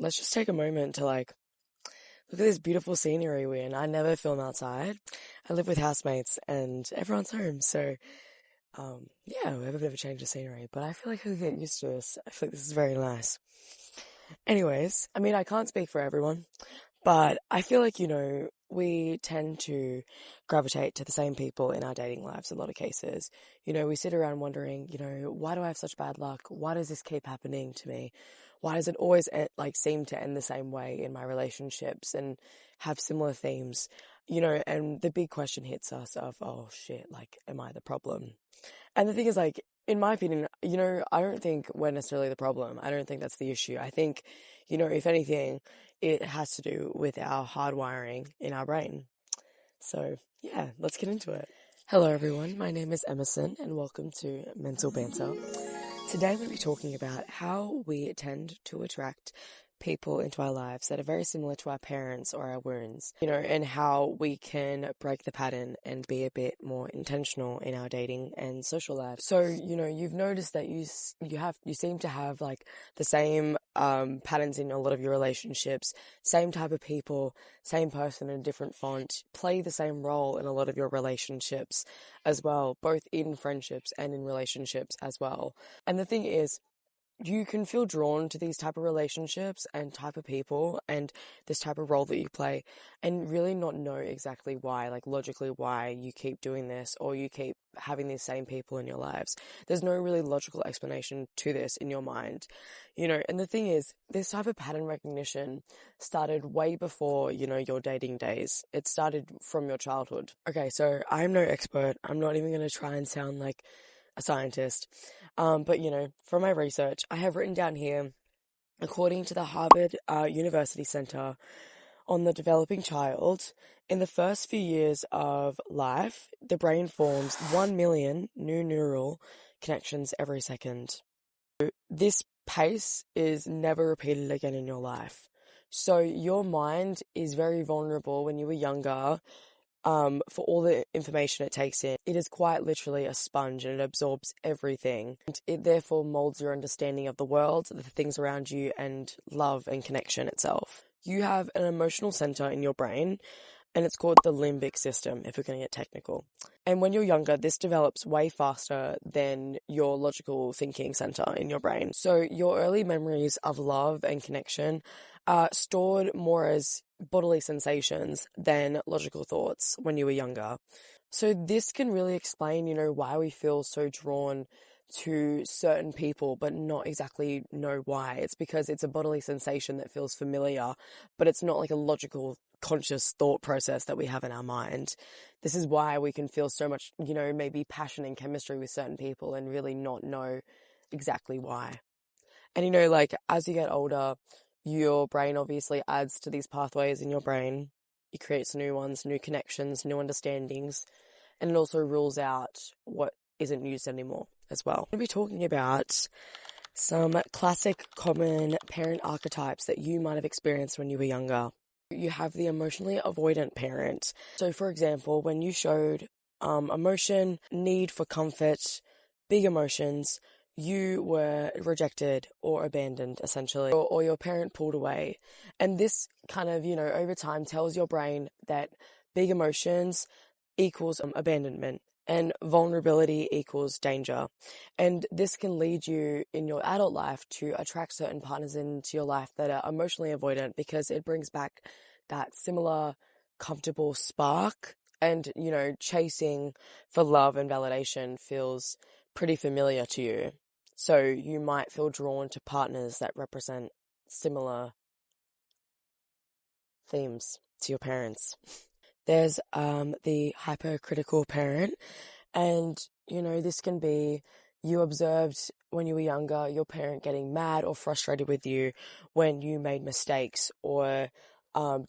let's just take a moment to look at this beautiful scenery we're in. I never film outside. I live with housemates and everyone's home. So, yeah, we have a bit of a change of scenery, but I feel like I could get used to this. I feel like this is very nice. Anyways, I mean, I can't speak for everyone, but I feel like, we tend to gravitate to the same people in our dating lives in a lot of cases. We sit around wondering, why do I have such bad luck? Why does this keep happening to me? Why does it always seem to end the same way in my relationships and have similar themes? And the big question hits us of, oh shit, am I the problem? And the thing is, in my opinion, I don't think we're necessarily the problem. I don't think that's the issue. I think, if anything, it has to do with our hardwiring in our brain. So, yeah, let's get into it. Hello, everyone. My name is Emerson, and welcome to Mental Banta. Today, we'll be talking about how we tend to attract people into our lives that are very similar to our parents or our wounds, and how we can break the pattern and be a bit more intentional in our dating and social lives. So, you've noticed that you seem to have the same patterns in a lot of your relationships, same type of people, same person in a different font, play the same role in a lot of your relationships as well, both in friendships and in relationships as well. And the thing is, you can feel drawn to these type of relationships and type of people and this type of role that you play and really not know exactly why, logically why you keep doing this or you keep having these same people in your lives. There's no really logical explanation to this in your mind, and the thing is, this type of pattern recognition started way before, your dating days. It started from your childhood. Okay, so I'm no expert. I'm not even going to try and sound like a scientist. But, from my research, I have written down here, according to the Harvard University Center on the Developing Child, in the first few years of life, the brain forms 1 million new neural connections every second. This pace is never repeated again in your life. So your mind is very vulnerable when you were younger, for all the information it takes in. It is quite literally a sponge and it absorbs everything. And it therefore molds your understanding of the world, the things around you, and love and connection itself. You have an emotional center in your brain, and it's called the limbic system, if we're going to get technical. And when you're younger, this develops way faster than your logical thinking center in your brain. So your early memories of love and connection are stored more as bodily sensations than logical thoughts when you were younger. So this can really explain, why we feel so drawn to certain people, but not exactly know why. It's because it's a bodily sensation that feels familiar, but it's not like a logical, conscious thought process that we have in our mind. This is why we can feel so much, maybe passion and chemistry with certain people and really not know exactly why. And, as you get older, your brain obviously adds to these pathways in your brain. It creates new ones, new connections, new understandings, and it also rules out what isn't used anymore as well. We'll be talking about some classic common parent archetypes that you might have experienced when you were younger. You have the emotionally avoidant parent. So, for example, when you showed emotion, need for comfort, big emotions, you were rejected or abandoned, essentially, or your parent pulled away. And this kind of, over time tells your brain that big emotions equals abandonment and vulnerability equals danger. And this can lead you in your adult life to attract certain partners into your life that are emotionally avoidant because it brings back that similar comfortable spark. And, chasing for love and validation feels pretty familiar to you. So you might feel drawn to partners that represent similar themes to your parents. There's the hypercritical parent, and this can be you observed when you were younger your parent getting mad or frustrated with you when you made mistakes or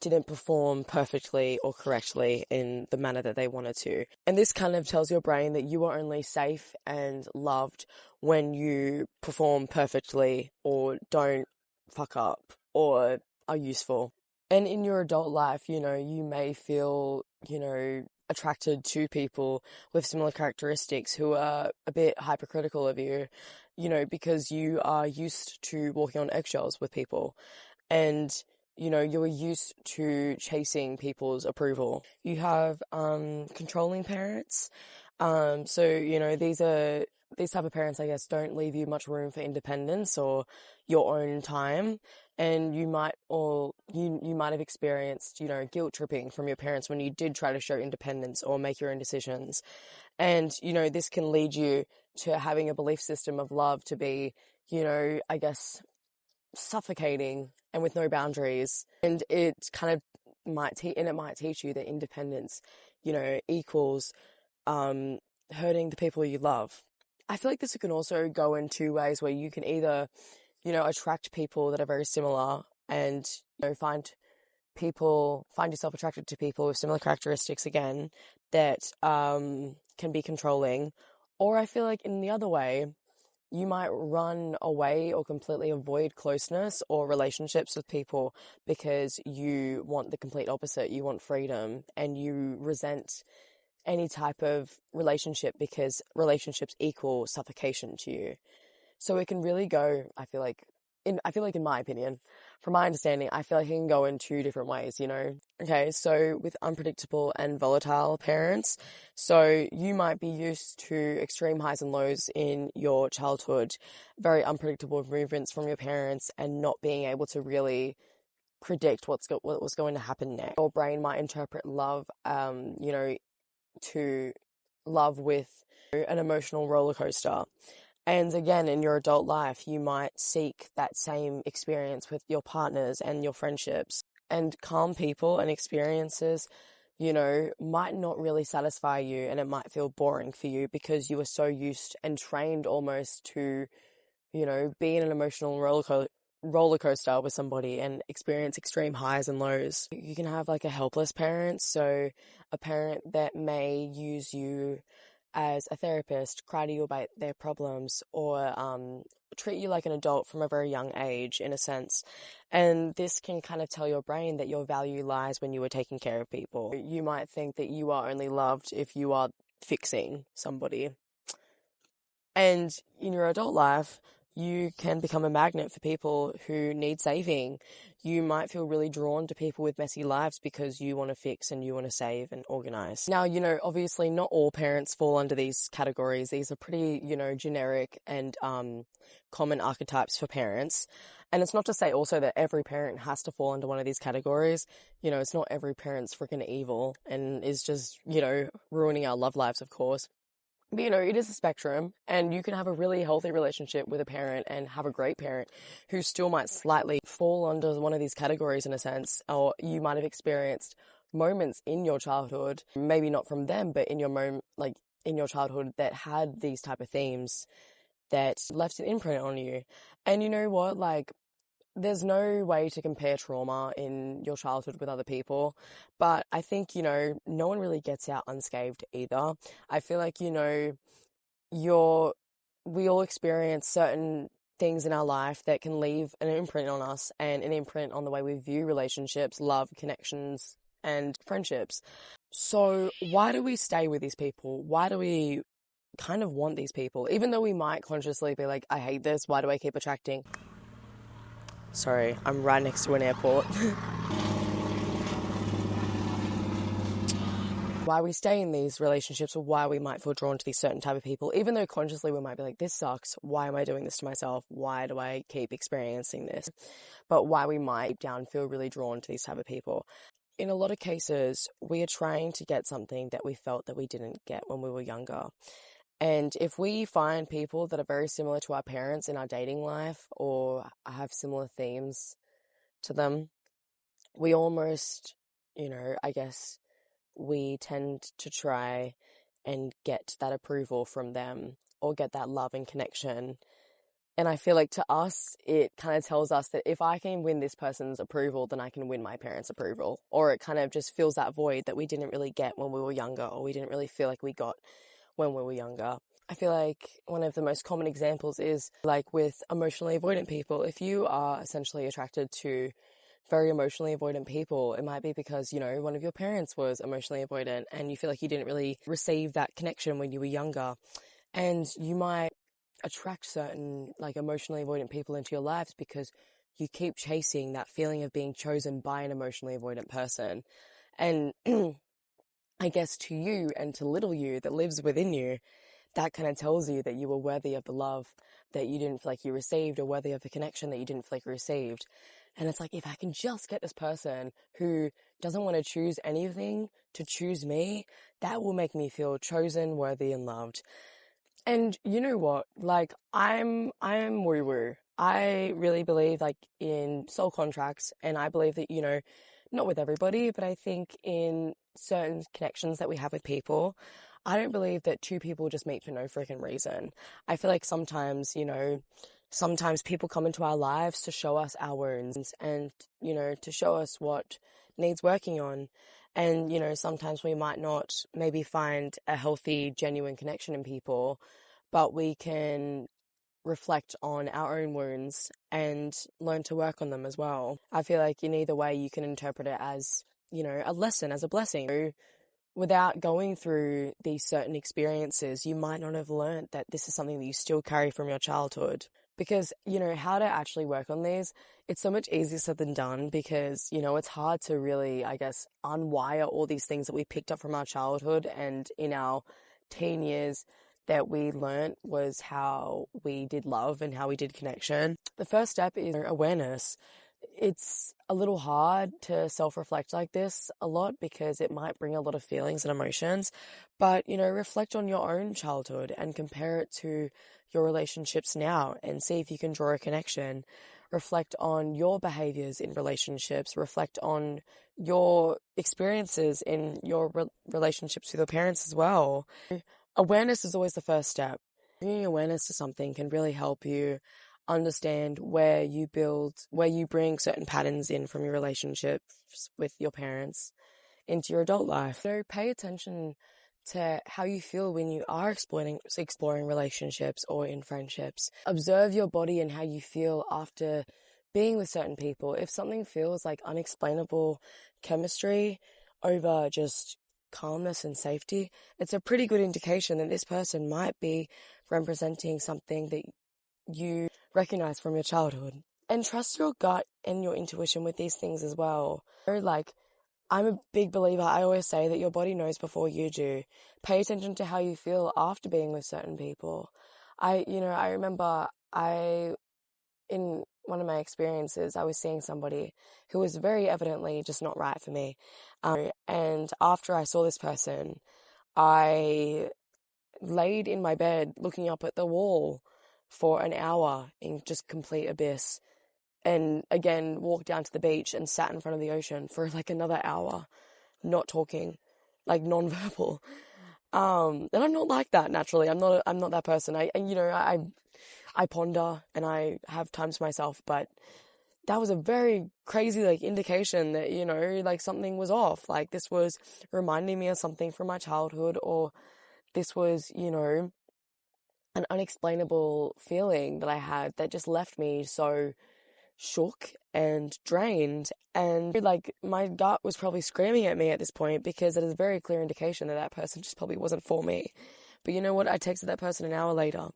didn't perform perfectly or correctly in the manner that they wanted to. And this kind of tells your brain that you are only safe and loved when you perform perfectly or don't fuck up or are useful. And in your adult life, you may feel, attracted to people with similar characteristics who are a bit hypercritical of you, because you are used to walking on eggshells with people. and you're used to chasing people's approval. You have controlling parents. So these type of parents, I guess, don't leave you much room for independence or your own time. And you might have experienced, guilt tripping from your parents when you did try to show independence or make your own decisions. And, this can lead you to having a belief system of love to be, I guess, suffocating and with no boundaries. And it kind of might teach you that independence, equals hurting the people you love. I feel like this can also go in two ways, where you can either, attract people that are very similar and, find yourself attracted to people with similar characteristics again that can be controlling. Or I feel like in the other way, you might run away or completely avoid closeness or relationships with people because you want the complete opposite. You want freedom, and you resent any type of relationship because relationships equal suffocation to you. So it can really go, I feel like in my opinion, from my understanding, I feel like it can go in two different ways, Okay, so with unpredictable and volatile parents, so you might be used to extreme highs and lows in your childhood, very unpredictable movements from your parents, and not being able to really predict what was going to happen next. Your brain might interpret love, to love with an emotional roller coaster. And again, in your adult life, you might seek that same experience with your partners and your friendships. And calm people and experiences, might not really satisfy you, and it might feel boring for you because you were so used and trained almost to, be in an emotional roller coaster with somebody and experience extreme highs and lows. You can have like a helpless parent, so a parent that may use you as a therapist, cry to you about their problems, or treat you like an adult from a very young age, in a sense. And this can kind of tell your brain that your value lies when you are taking care of people. You might think that you are only loved if you are fixing somebody. And in your adult life, you can become a magnet for people who need saving. You might feel really drawn to people with messy lives because you want to fix and you want to save and organize. Now, obviously not all parents fall under these categories. These are pretty, generic and common archetypes for parents. And it's not to say also that every parent has to fall under one of these categories. It's not every parent's freaking evil and is just, ruining our love lives, of course. But, it is a spectrum, and you can have a really healthy relationship with a parent and have a great parent who still might slightly fall under one of these categories in a sense, or you might have experienced moments in your childhood, maybe not from them, but in your childhood that had these type of themes that left an imprint on you. And you know what? There's no way to compare trauma in your childhood with other people, but I think, no one really gets out unscathed either. I feel like, we all experience certain things in our life that can leave an imprint on us and an imprint on the way we view relationships, love, connections, and friendships. So why do we stay with these people? Why do we kind of want these people? Even though we might consciously be like, I hate this, why do I keep attracting? Sorry, I'm right next to an airport. Why we stay in these relationships, or why we might feel drawn to these certain type of people, even though consciously we might be like, this sucks, why am I doing this to myself? Why do I keep experiencing this? But why we might deep down feel really drawn to these type of people. In a lot of cases, we are trying to get something that we felt that we didn't get when we were younger. And if we find people that are very similar to our parents in our dating life or have similar themes to them, we almost, I guess we tend to try and get that approval from them or get that love and connection. And I feel like to us, it kind of tells us that if I can win this person's approval, then I can win my parents' approval. Or it kind of just fills that void that we didn't really get when we were younger, or we didn't really feel like we got when we were younger. I feel like one of the most common examples is like with emotionally avoidant people. If you are essentially attracted to very emotionally avoidant people, it might be because, one of your parents was emotionally avoidant and you feel like you didn't really receive that connection when you were younger. And you might attract certain like emotionally avoidant people into your lives because you keep chasing that feeling of being chosen by an emotionally avoidant person. And I guess to you and to little you that lives within you, that kind of tells you that you were worthy of the love that you didn't feel like you received, or worthy of the connection that you didn't feel like you received. And it's like, if I can just get this person who doesn't want to choose anything to choose me, that will make me feel chosen, worthy, and loved. And you know what? Like, I'm woo-woo. I really believe like in soul contracts, and I believe that, not with everybody, but I think in certain connections that we have with people, I don't believe that two people just meet for no freaking reason. I feel like sometimes, sometimes people come into our lives to show us our wounds and, to show us what needs working on. And, sometimes we might not maybe find a healthy, genuine connection in people, but we can reflect on our own wounds and learn to work on them as well. I feel like in either way, you can interpret it as, a lesson, as a blessing. So without going through these certain experiences, you might not have learned that this is something that you still carry from your childhood. Because, how to actually work on these, it's so much easier said than done, because, it's hard to really, I guess, unwire all these things that we picked up from our childhood and in our teen years that we learnt was how we did love and how we did connection. The first step is awareness. It's a little hard to self-reflect like this a lot because it might bring a lot of feelings and emotions, but, reflect on your own childhood and compare it to your relationships now and see if you can draw a connection. Reflect on your behaviors in relationships, reflect on your experiences in your relationships with your parents as well. Awareness is always the first step. Bringing awareness to something can really help you understand where you bring certain patterns in from your relationships with your parents into your adult life. Pay attention to how you feel when you are exploring relationships or in friendships. Observe your body and how you feel after being with certain people. If something feels like unexplainable chemistry over just calmness and safety, it's a pretty good indication that this person might be representing something that you recognize from your childhood. And trust your gut and your intuition with these things as well. Like, I'm a big believer. I always say that your body knows before you do. Pay attention to how you feel after being with certain people. I remember in one of my experiences, I was seeing somebody who was very evidently just not right for me. And after I saw this person, I laid in my bed looking up at the wall for an hour in just complete abyss. And again, walked down to the beach and sat in front of the ocean for like another hour, not talking, like non-verbal. And I'm not like that naturally. I'm not that person. I ponder and I have times to myself, but that was a very crazy like indication that, like something was off. Like this was reminding me of something from my childhood, or this was, an unexplainable feeling that I had that just left me so shook and drained. And like my gut was probably screaming at me at this point, because it is a very clear indication that that person just probably wasn't for me. But you know what? I texted that person an hour later.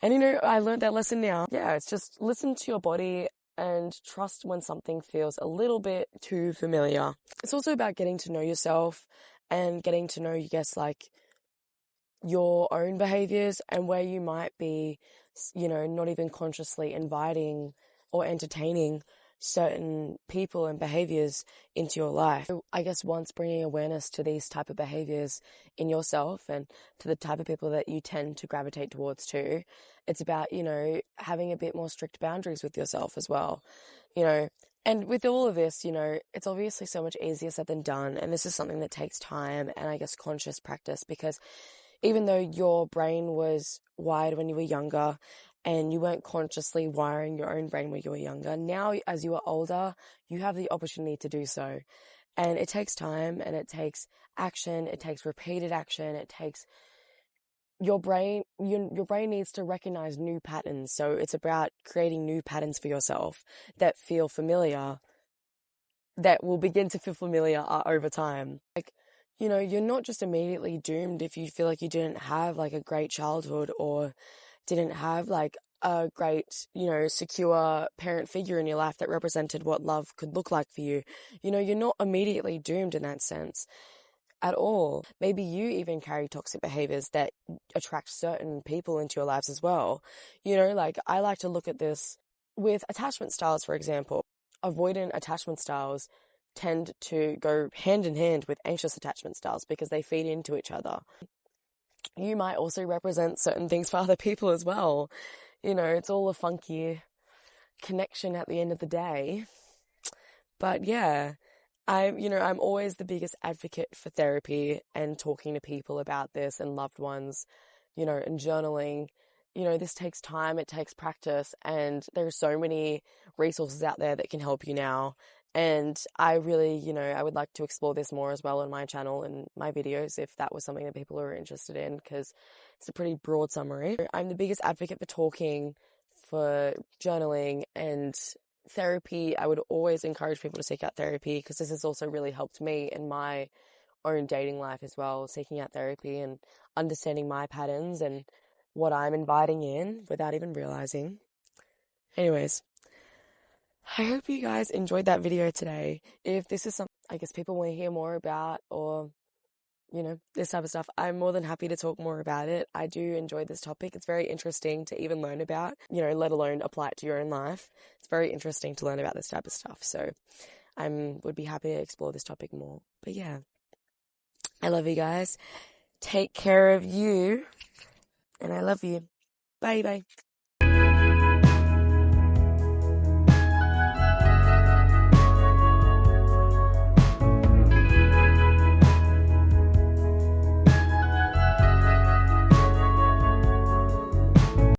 And I learned that lesson now. Yeah, it's just listen to your body and trust when something feels a little bit too familiar. It's also about getting to know yourself and getting to know, I guess, like your own behaviors and where you might be, not even consciously inviting or entertaining certain people and behaviors into your life. So I guess once bringing awareness to these type of behaviors in yourself and to the type of people that you tend to gravitate towards too, it's about, having a bit more strict boundaries with yourself as well, And with all of this, it's obviously so much easier said than done. And this is something that takes time and I guess conscious practice, because even though your brain was wired when you were younger and you weren't consciously wiring your own brain when you were younger, now as you are older, you have the opportunity to do so. And it takes time and it takes action. It takes repeated action. It takes your brain needs to recognize new patterns. So it's about creating new patterns for yourself that feel familiar, that will begin to feel familiar over time. Like, you're not just immediately doomed if you feel like you didn't have like a great childhood or didn't have like a great, secure parent figure in your life that represented what love could look like for you. You're not immediately doomed in that sense at all. Maybe you even carry toxic behaviors that attract certain people into your lives as well. Like I like to look at this with attachment styles, for example. Avoidant attachment styles tend to go hand in hand with anxious attachment styles because they feed into each other. You might also represent certain things for other people as well. It's all a funky connection at the end of the day. But yeah, I'm always the biggest advocate for therapy and talking to people about this and loved ones, and journaling. This takes time, it takes practice, and there are so many resources out there that can help you now. And I really, I would like to explore this more as well on my channel and my videos if that was something that people are interested in, because it's a pretty broad summary. I'm the biggest advocate for talking, for journaling, and therapy. I would always encourage people to seek out therapy because this has also really helped me in my own dating life as well, seeking out therapy and understanding my patterns and what I'm inviting in without even realizing. Anyways, I hope you guys enjoyed that video today. If this is something I guess people want to hear more about, or this type of stuff, I'm more than happy to talk more about it. I do enjoy this topic. It's very interesting to even learn about, let alone apply it to your own life. It's very interesting to learn about this type of stuff. So I would be happy to explore this topic more. But yeah, I love you guys. Take care of you, and I love you. Bye bye.